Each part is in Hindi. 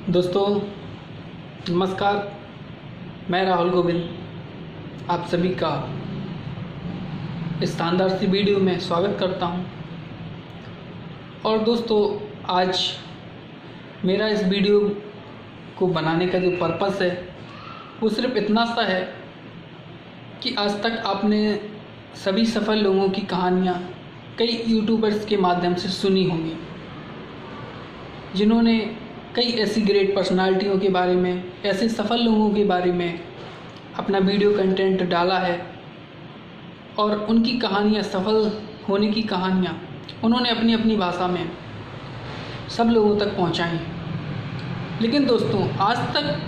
दोस्तों नमस्कार। मैं राहुल गोविंद आप सभी का इस शानदार सी वीडियो में स्वागत करता हूं। और दोस्तों आज मेरा इस वीडियो को बनाने का जो पर्पस है वो सिर्फ इतना सा है कि आज तक आपने सभी सफल लोगों की कहानियाँ कई यूट्यूबर्स के माध्यम से सुनी होंगी, जिन्होंने कई ऐसी ग्रेट पर्सनालिटियों के बारे में, ऐसे सफल लोगों के बारे में अपना वीडियो कंटेंट डाला है और उनकी कहानियाँ, सफल होने की कहानियाँ उन्होंने अपनी अपनी भाषा में सब लोगों तक पहुँचाई हैं। लेकिन दोस्तों आज तक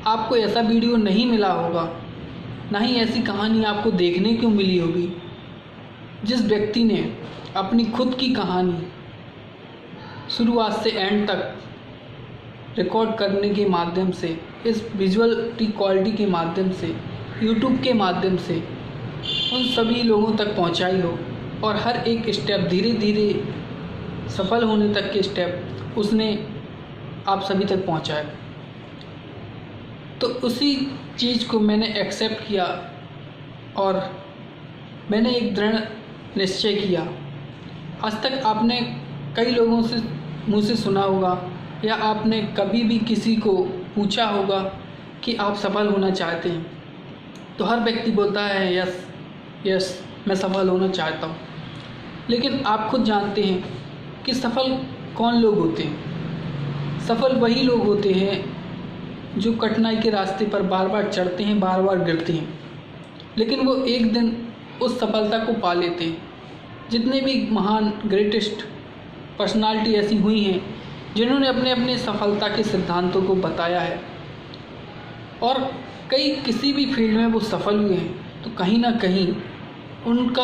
आपको ऐसा वीडियो नहीं मिला होगा, ना ही ऐसी कहानी आपको देखने को मिली होगी जिस व्यक्ति ने अपनी खुद की कहानी शुरुआत से एंड तक रिकॉर्ड करने के माध्यम से, इस विजुअल क्वालिटी के माध्यम से, यूट्यूब के माध्यम से उन सभी लोगों तक पहुंचाई हो और हर एक स्टेप धीरे धीरे सफल होने तक के स्टेप उसने आप सभी तक पहुंचाए। तो उसी चीज़ को मैंने एक्सेप्ट किया और मैंने एक दृढ़ निश्चय किया। आज तक आपने कई लोगों से मुँह से सुना होगा या आपने कभी भी किसी को पूछा होगा कि आप सफल होना चाहते हैं, तो हर व्यक्ति बोलता है यस यस मैं सफल होना चाहता हूँ। लेकिन आप खुद जानते हैं कि सफल कौन लोग होते हैं। सफल वही लोग होते हैं जो कठिनाई के रास्ते पर बार बार चढ़ते हैं, बार बार गिरते हैं, लेकिन वो एक दिन उस सफलता को पा लेते हैं। जितने भी महान ग्रेटेस्ट पर्सनालिटी ऐसी हुई हैं जिन्होंने अपने अपने सफलता के सिद्धांतों को बताया है और कई किसी भी फील्ड में वो सफल हुए हैं, तो कहीं ना कहीं उनका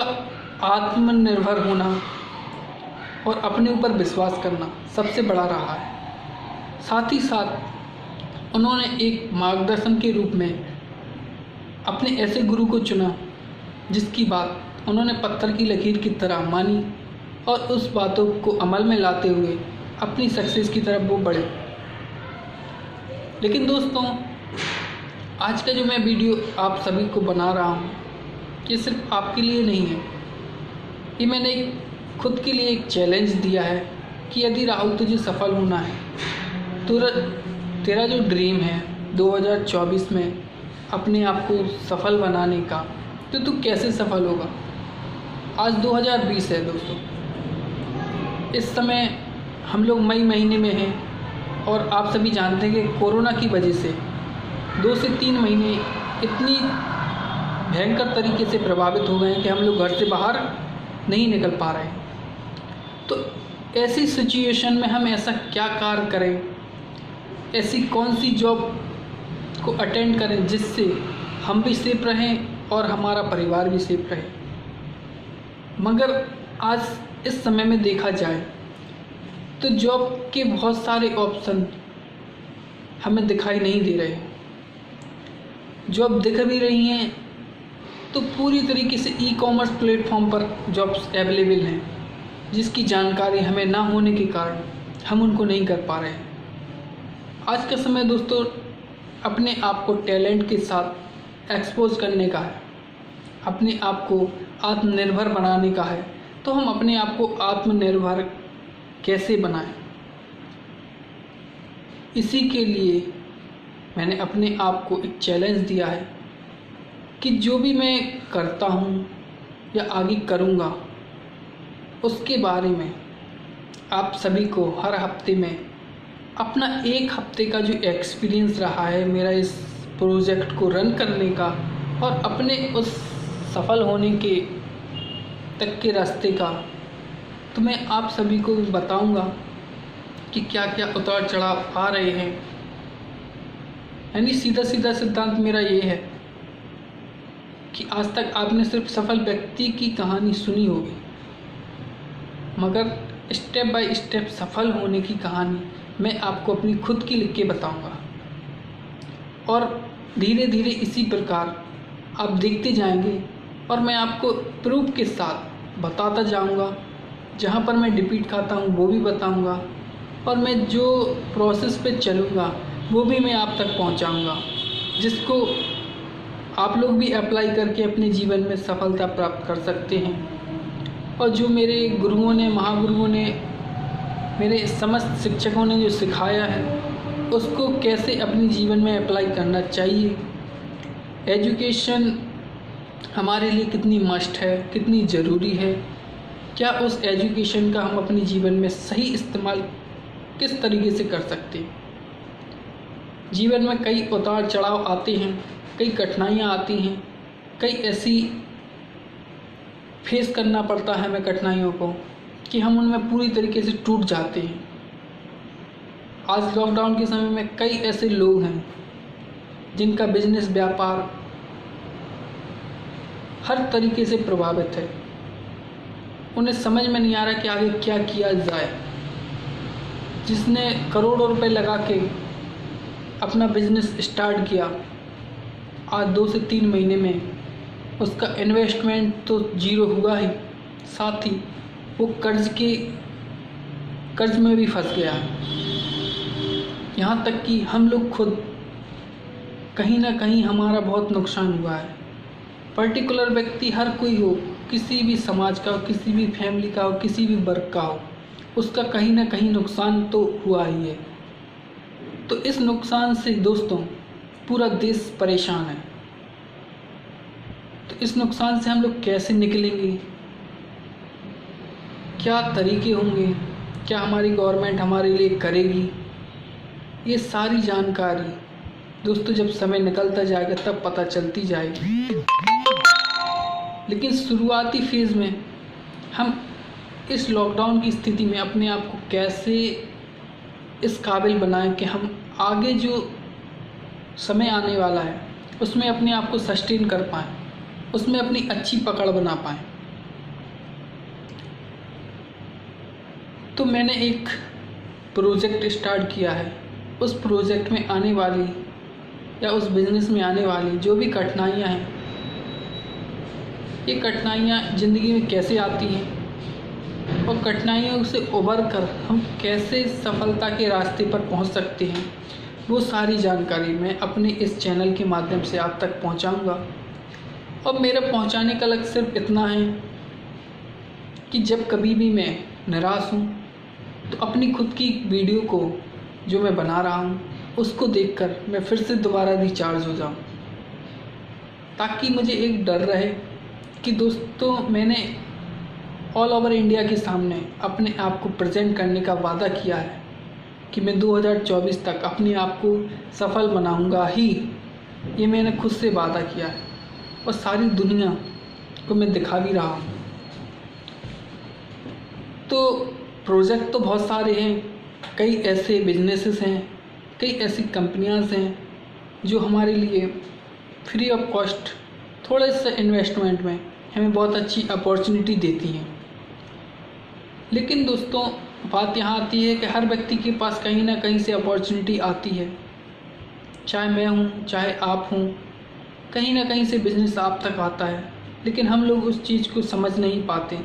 आत्मनिर्भर होना और अपने ऊपर विश्वास करना सबसे बड़ा रहा है। साथ ही साथ उन्होंने एक मार्गदर्शन के रूप में अपने ऐसे गुरु को चुना जिसकी बात उन्होंने पत्थर की लकीर की तरह मानी और उस बातों को अमल में लाते हुए अपनी सक्सेस की तरफ वो बढ़े। लेकिन दोस्तों आज का जो मैं वीडियो आप सभी को बना रहा हूँ ये सिर्फ आपके लिए नहीं है, ये मैंने खुद के लिए एक चैलेंज दिया है कि यदि राहुल तुझे सफल होना है तो तेरा जो ड्रीम है 2024 में अपने आप को सफल बनाने का, तो तू कैसे सफल होगा। आज 2020 है दोस्तों, इस समय हम लोग मई महीने में हैं और आप सभी जानते हैं कि कोरोना की वजह से 2 से 3 महीने इतनी भयंकर तरीके से प्रभावित हो गए हैं कि हम लोग घर से बाहर नहीं निकल पा रहे हैं। तो ऐसी सिचुएशन में हम ऐसा क्या कार्य करें, ऐसी कौन सी जॉब को अटेंड करें जिससे हम भी सेफ रहें और हमारा परिवार भी सेफ रहे। मगर आज इस समय में देखा जाए तो जॉब के बहुत सारे ऑप्शन हमें दिखाई नहीं दे रहे। जॉब दिख भी रही हैं तो पूरी तरीके से ई-कॉमर्स प्लेटफॉर्म पर जॉब्स अवेलेबल हैं, जिसकी जानकारी हमें ना होने के कारण हम उनको नहीं कर पा रहे हैं। आज का समय दोस्तों अपने आप को टैलेंट के साथ एक्सपोज करने का है, अपने आप को आत्मनिर्भर बनाने का है। तो हम अपने आप को आत्मनिर्भर कैसे बनाएं, इसी के लिए मैंने अपने आप को एक चैलेंज दिया है कि जो भी मैं करता हूँ या आगे करूँगा उसके बारे में आप सभी को हर हफ्ते में अपना 1 हफ्ते का जो एक्सपीरियंस रहा है मेरा इस प्रोजेक्ट को रन करने का और अपने उस सफल होने के तक के रास्ते का, तो मैं आप सभी को बताऊंगा कि क्या क्या उतार चढ़ाव आ रहे हैं। यानी सीधा सीधा सिद्धांत मेरा ये है कि आज तक आपने सिर्फ सफल व्यक्ति की कहानी सुनी होगी, मगर स्टेप बाय स्टेप सफल होने की कहानी मैं आपको अपनी खुद की लिख के बताऊंगा और धीरे धीरे इसी प्रकार आप देखते जाएंगे और मैं आपको प्रूफ के साथ बताता जाऊंगा। जहाँ पर मैं डिफीट खाता हूँ वो भी बताऊंगा और मैं जो प्रोसेस पे चलूँगा वो भी मैं आप तक पहुँचाऊँगा, जिसको आप लोग भी अप्लाई करके अपने जीवन में सफलता प्राप्त कर सकते हैं। और जो मेरे गुरुओं ने, महागुरुओं ने, मेरे समस्त शिक्षकों ने जो सिखाया है उसको कैसे अपने जीवन में अप्लाई करना चाहिए। एजुकेशन हमारे लिए कितनी मस्ट है, कितनी ज़रूरी है, क्या उस एजुकेशन का हम अपने जीवन में सही इस्तेमाल किस तरीके से कर सकते हैं। जीवन में कई उतार चढ़ाव आते हैं, कई कठिनाइयाँ आती हैं, कई ऐसी फेस करना पड़ता है हमें कठिनाइयों को कि हम उनमें पूरी तरीके से टूट जाते हैं। आज लॉकडाउन के समय में कई ऐसे लोग हैं जिनका बिजनेस, व्यापार हर तरीके से प्रभावित है। उन्हें समझ में नहीं आ रहा कि आगे क्या किया जाए। जिसने करोड़ों रुपए लगा के अपना बिजनेस स्टार्ट किया, आज 2 से 3 महीने में उसका इन्वेस्टमेंट तो जीरो हुआ ही, साथ ही वो कर्ज में भी फंस गया। यहाँ तक कि हम लोग खुद कहीं ना कहीं हमारा बहुत नुकसान हुआ है। पर्टिकुलर व्यक्ति हर कोई हो, किसी भी समाज का हो, किसी भी फैमिली का हो, किसी भी वर्ग का हो, उसका कहीं ना कहीं नुकसान तो हुआ ही है। तो इस नुकसान से दोस्तों पूरा देश परेशान है। तो इस नुकसान से हम लोग कैसे निकलेंगे, क्या तरीके होंगे, क्या हमारी गवर्नमेंट हमारे लिए करेगी, ये सारी जानकारी दोस्तों जब समय निकलता जाएगा तब पता चलती जाएगी। लेकिन शुरुआती फेज़ में हम इस लॉकडाउन की स्थिति में अपने आप को कैसे इस काबिल बनाएं कि हम आगे जो समय आने वाला है उसमें अपने आप को सस्टेन कर पाएँ, उसमें अपनी अच्छी पकड़ बना पाएँ। तो मैंने एक प्रोजेक्ट स्टार्ट किया है। उस प्रोजेक्ट में आने वाली या उस बिज़नेस में आने वाली जो भी कठिनाइयाँ हैं, ये कठिनाइयाँ ज़िंदगी में कैसे आती हैं और कठिनाइयों से उबर कर हम कैसे सफलता के रास्ते पर पहुंच सकते हैं, वो सारी जानकारी मैं अपने इस चैनल के माध्यम से आप तक पहुंचाऊंगा। और मेरा पहुंचाने का लक्ष्य सिर्फ इतना है कि जब कभी भी मैं निराश हूँ तो अपनी खुद की वीडियो को जो मैं बना रहा हूँ उसको देखकर मैं फिर से दोबारा रिचार्ज हो जाऊँ, ताकि मुझे एक डर रहे कि दोस्तों मैंने ऑल ओवर इंडिया के सामने अपने आप को प्रेजेंट करने का वादा किया है कि मैं 2024 तक अपने आप को सफल बनाऊंगा ही। ये मैंने खुद से वादा किया है और सारी दुनिया को मैं दिखा भी रहा हूँ। तो प्रोजेक्ट तो बहुत सारे हैं, कई ऐसे बिजनेसेस हैं, कई ऐसी कंपनियां हैं जो हमारे लिए फ्री ऑफ कॉस्ट थोड़े से इन्वेस्टमेंट में हमें बहुत अच्छी अपॉर्चुनिटी देती हैं। लेकिन दोस्तों बात यहाँ आती है कि हर व्यक्ति के पास कहीं ना कहीं से अपॉर्चुनिटी आती है, चाहे मैं हूँ चाहे आप हूँ, कहीं ना कहीं से बिज़नेस आप तक आता है। लेकिन हम लोग उस चीज़ को समझ नहीं पाते,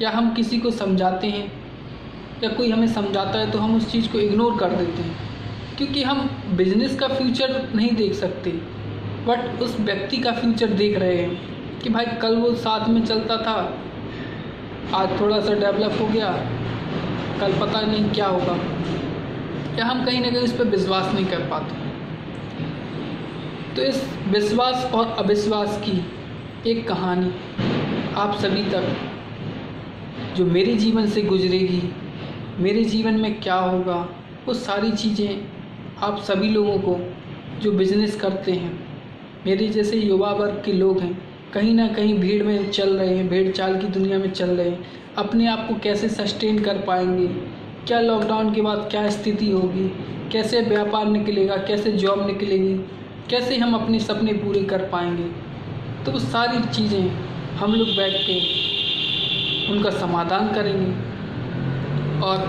या हम किसी को समझाते हैं या कोई हमें समझाता है तो हम उस चीज़ को इग्नोर कर देते हैं, क्योंकि हम बिज़नेस का फ्यूचर नहीं देख सकते बट उस व्यक्ति का फ्यूचर देख रहे हैं कि भाई कल वो साथ में चलता था, आज थोड़ा सा डेवलप हो गया, कल पता नहीं क्या होगा। या हम कहीं ना कहीं उस पर विश्वास नहीं कर पाते। तो इस विश्वास और अविश्वास की एक कहानी आप सभी तक जो मेरे जीवन से गुजरेगी, मेरे जीवन में क्या होगा, वो सारी चीज़ें आप सभी लोगों को जो बिज़नेस करते हैं, मेरे जैसे युवा वर्ग के लोग हैं, कहीं ना कहीं भीड़ में चल रहे हैं, भेड़ चाल की दुनिया में चल रहे हैं, अपने आप को कैसे सस्टेन कर पाएंगे, क्या लॉकडाउन के बाद क्या स्थिति होगी, कैसे व्यापार निकलेगा, कैसे जॉब निकलेगी, कैसे हम अपने सपने पूरे कर पाएंगे। तो वो सारी चीज़ें हम लोग बैठ के उनका समाधान करेंगे और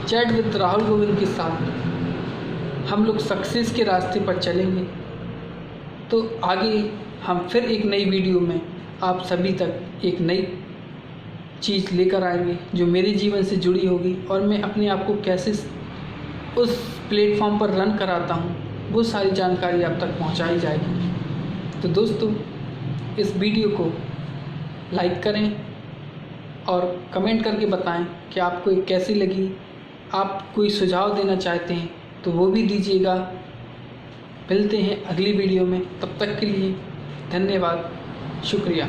चैट विद राहुल गोविंद के साथ हम लोग सक्सेस के रास्ते पर चलेंगे। तो आगे हम फिर एक नई वीडियो में आप सभी तक एक नई चीज़ लेकर आएंगे जो मेरे जीवन से जुड़ी होगी और मैं अपने आप को कैसे उस प्लेटफॉर्म पर रन कराता हूँ वो सारी जानकारी आप तक पहुँचाई जाएगी। तो दोस्तों, इस वीडियो को लाइक करें और कमेंट करके बताएं कि आपको ये कैसी लगी। आप कोई सुझाव देना चाहते हैं तो वो भी दीजिएगा। मिलते हैं अगली वीडियो में, तब तक के लिए धन्यवाद, शुक्रिया।